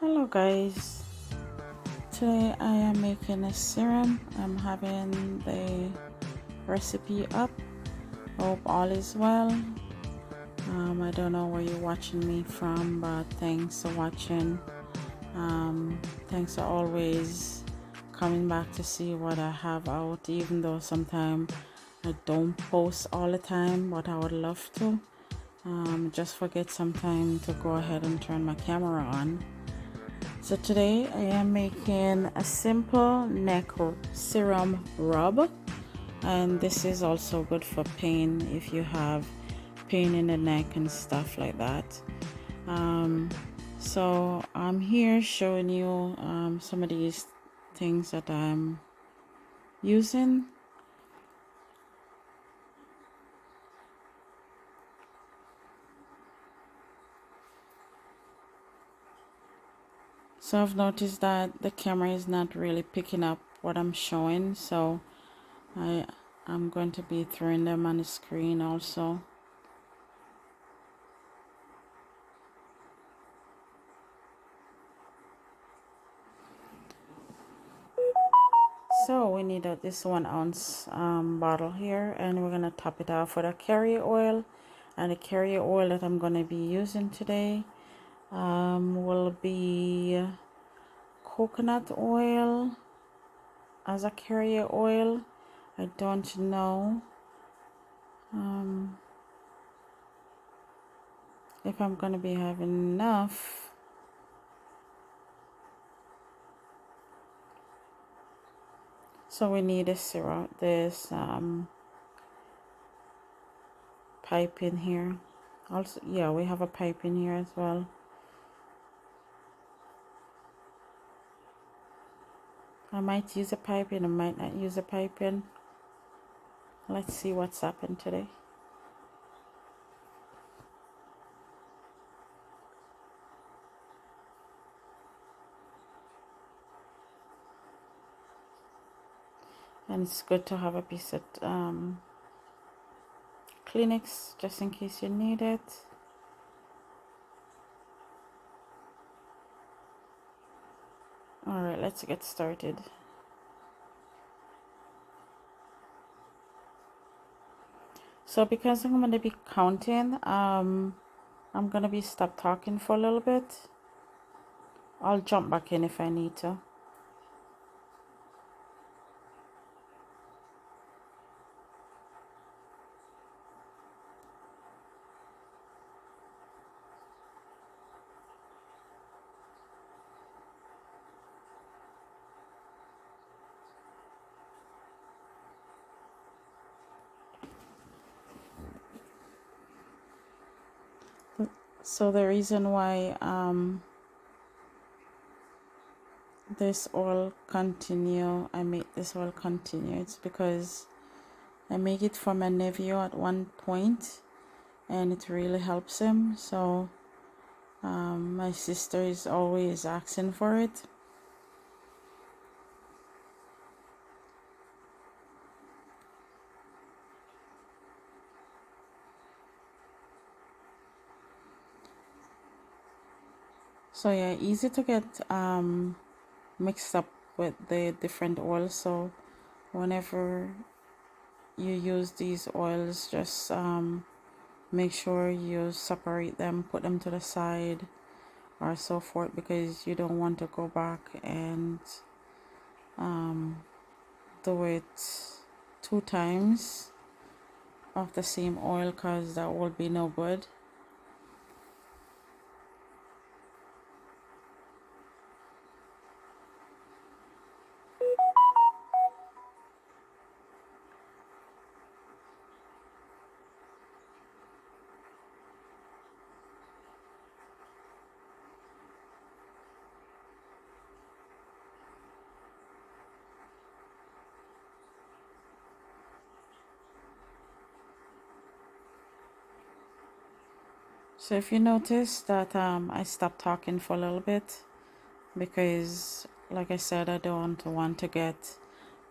Hello guys, today I am making a serum. I'm having the recipe up. Hope all is well. I don't know where you're watching me from, but thanks for watching. Thanks for always coming back to see what I have out, even though sometimes I don't post all the time, but I would love to. Just forget sometime to go ahead and turn my camera on. So today I am making a simple neck serum rub, and this is also good for pain if you have pain in the neck and stuff like that. So I'm here showing you some of these things that I'm using. So I've noticed that the camera is not really picking up what I'm showing, so I'm going to be throwing them on the screen also. So we need this 1 ounce bottle here, and we're gonna top it off with a carrier oil. And the carrier oil that I'm gonna be using today will be coconut oil as a carrier oil. I don't know if I'm gonna be having enough. So we need a syrup, this pipe in here. Also, yeah, we have a pipe in here as well. I might use a pipe in, I might not use a pipe in. Let's see what's happened today. And it's good to have a piece of Kleenex just in case you need it. Alright, let's get started. So because I'm going to be counting, I'm going to be stop talking for a little bit. I'll jump back in if I need to. So the reason why this oil continue, I make this oil continue, it's because I make it for my nephew at one point and it really helps him. So my sister is always asking for it. So yeah, easy to get mixed up with the different oils. So whenever you use these oils, just make sure you separate them, put them to the side or so forth, because you don't want to go back and do it 2 times of the same oil, because that will be no good. So if you notice that I stopped talking for a little bit, because like I said, I don't want to get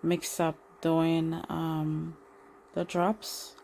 mixed up doing the drops.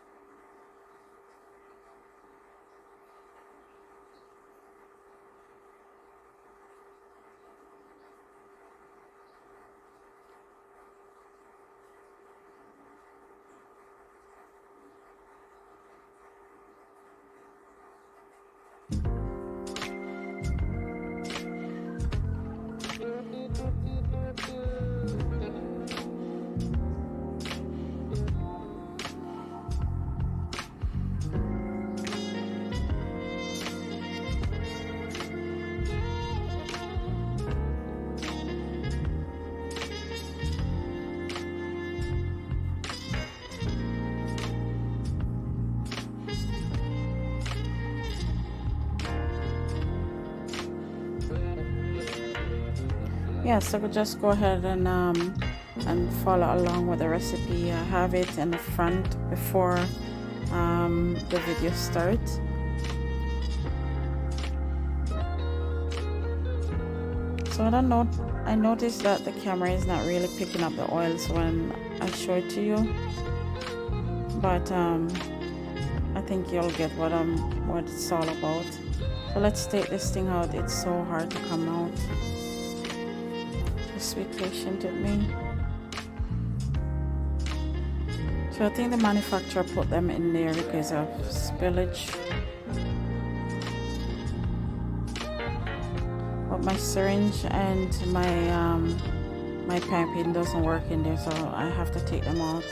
yeah, so just go ahead and follow along with the recipe. I have it in the front before the video starts. So I don't know, I noticed that the camera is not really picking up the oils when I show it to you, but I think you'll get what it's all about. So let's take this thing out. It's so hard to come out. Just be patient with me. So I think the manufacturer put them in there because of spillage. But my syringe and my piping doesn't work in there, so I have to take them out.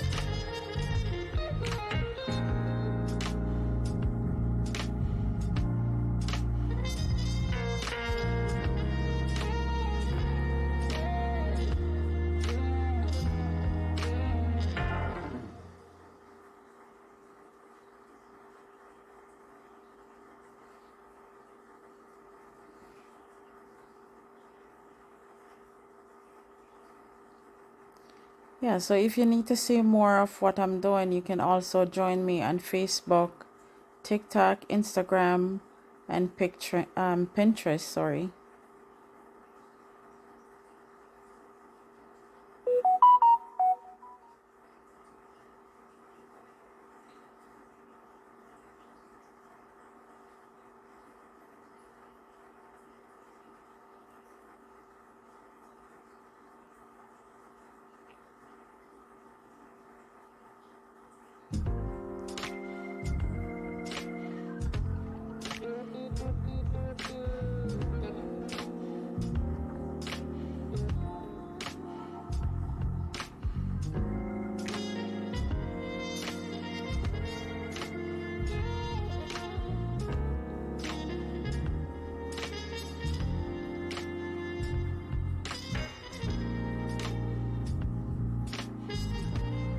Yeah, so if you need to see more of what I'm doing, you can also join me on Facebook, TikTok, Instagram, and Pinterest, sorry.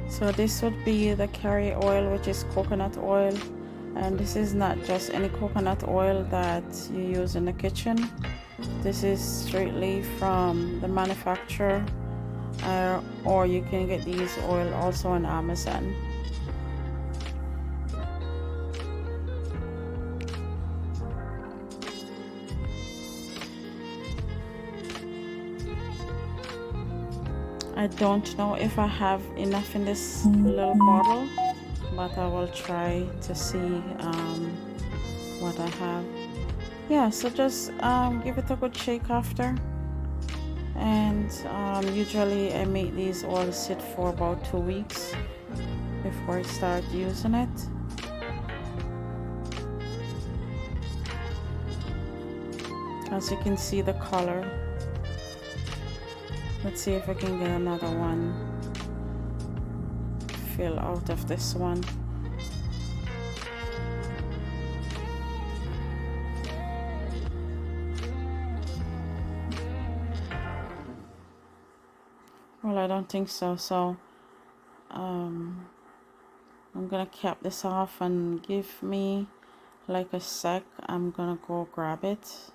So this would be the carrier oil, which is coconut oil, and this is not just any coconut oil that you use in the kitchen. This is straightly from the manufacturer, or you can get these oil also on Amazon. I don't know if I have enough in this little bottle, but I will try to see what I have. Yeah, so just give it a good shake after. And usually I make these oils sit for about 2 weeks before I start using it. As you can see, the color. Let's see if I can get another one fill out of this one. Well, I don't think so. So I'm gonna cap this off and give me like a sec. I'm gonna go grab it.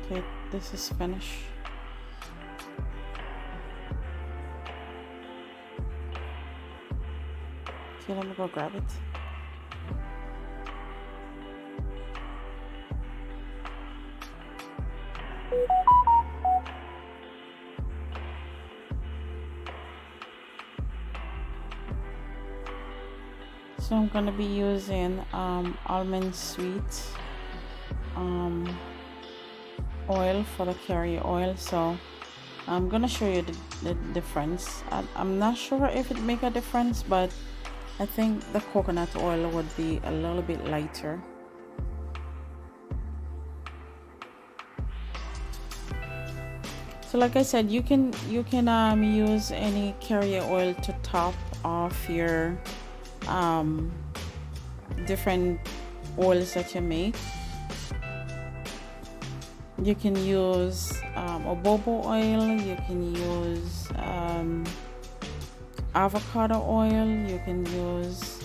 Okay, this is finished. Okay, let me go grab it. So I'm gonna be using almond sweet oil for the carrier oil. So I'm gonna show you the difference. I'm not sure if it make a difference, but I think the coconut oil would be a little bit lighter. So like I said, you can use any carrier oil to top off your different oils that you make. You can use jojoba oil, you can use avocado oil, you can use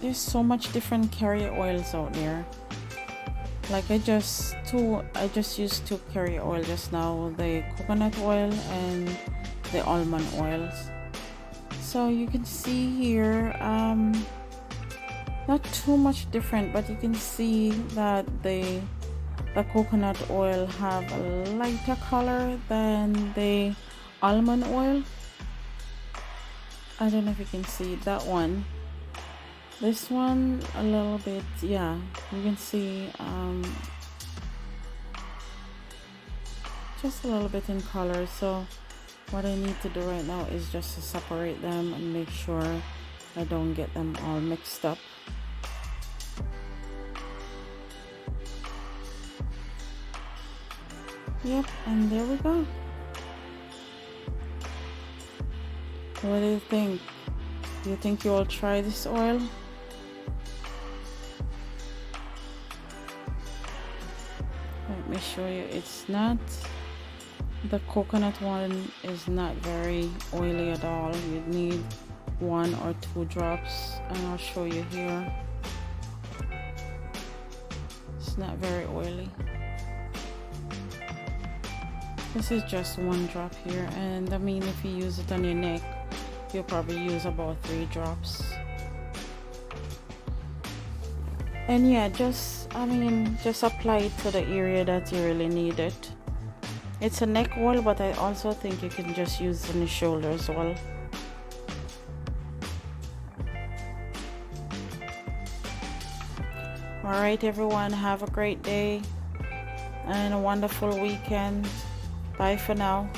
there's so much different carrier oils out there. Like I just used two carrier oil just now, the coconut oil and the almond oils. So you can see here not too much different, but you can see that the coconut oil have a lighter color than the almond oil. I don't know if you can see that one. This one a little bit, yeah, you can see just a little bit in color. So what I need to do right now is just to separate them and make sure I don't get them all mixed up. Yep, and there we go. What do you think? Do you think you will try this oil? Let me show you. It's not, the coconut one is not very oily at all. You need 1 or 2 drops, and I'll show you here. It's not very oily. This is just 1 drop here, and I mean, if you use it on your neck, you'll probably use about 3 drops. And yeah, just apply it to the area that you really need it. It's a neck oil, but I also think you can just use it on the shoulder as well. Alright everyone, have a great day and a wonderful weekend. Bye for now.